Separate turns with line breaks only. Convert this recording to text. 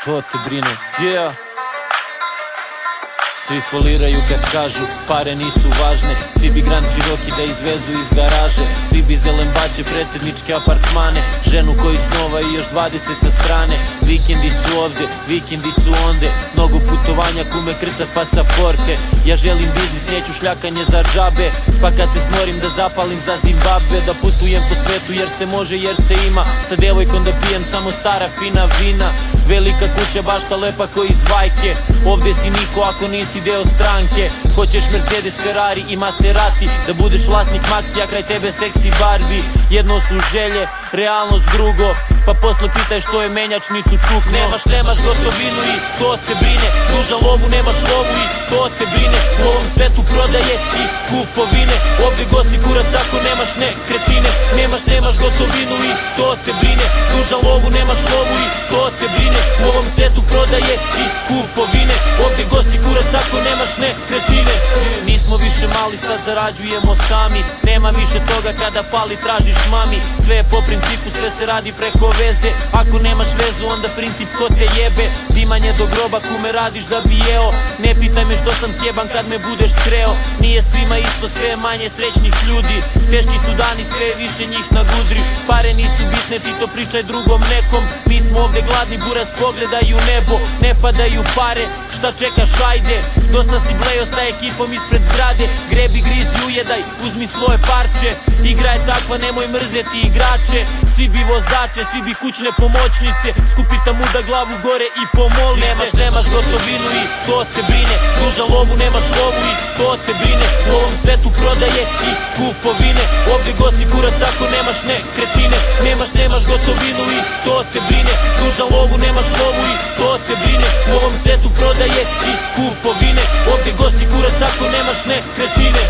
to te brine, yeah. Svi foliraju kad kažu pare nisu važne, svi bi Grand Cherokee da izvezu iz garaže, svi bi zelembače predsjedničke apartmane, ženu koju snova i još 20 sa strane. Vikendicu ovde, vikendicu onde, mnogo putovanja, kume krcat pasaporte. Ja želim biznis, neću šljakanje za džabe, pa kad se smorim da zapalim za Zimbabwe. Da putujem po svetu jer se može, jer se ima, sa devojkom da pijem samo stara fina vina. Velika kuća, bašta lepa ko iz bajke, ovde si niko ako nisi deo stranke. Hoćeš Mercedes, Ferrari i Maserati, da budeš vlasnik Maxi, a kraj tebe seksi Barbie. Jedno su želje, realnost drugo, pa posle pitaj što je menjačnicu čukno. Nemaš gotovinu i to te brine, duža lovu, nemaš lovu i to te brine. U ovom svetu prodaje i kupovine, ovde gosi kurac ako nemaš nekretnine. Nemaš gotovinu i to te brine, duža lovu, nemaš lovu i to te brine. U ovom svetu prodaje i kupovine, ovde gosi kurac ako nemaš nekretnine. Nismo više mali, sad zarađujemo sami, nema više toga kada fali tražiš mami. Sve je po principu, sve se radi preko veze, ako nemaš vezu onda princip ko te jebe. Zimanje do groba, kume radiš da bi jeo, ne pitaj me što sam sjeban kad me budeš sreo. Nije svima isto, sve je manje srećnih ljudi, teški su dani, sve je više njih na gudri. Pare nisu bitne, ti to pričaj drugom nekom, mi smo ovde gladni, buraz pogledaj u nebo. Ne padaju pare, šta čekaš ajde, dosta si blejo sa ekipom ispred zgrade. Grebi, grizi, ujedaj, uzmi svoje parče, igra je takva, nemoj mrzeti igrače. Svi bi vozače, svi bi kućne pomoćnice, skupita muda glavu gore i pomoli se. Nemaš gotovinu i to te brine, duža lovu, nemaš lovu i to te brine. U ovom svetu prodaje i kupovine, ovde gosi kurac ako nemaš nekretnine. Nemaš gotovinu i to te brine, duža lovu, nemaš lovu i to te brine. U ovom svetu prodaje i kupovine, ovde gosi kurac ako nemaš nekretnine.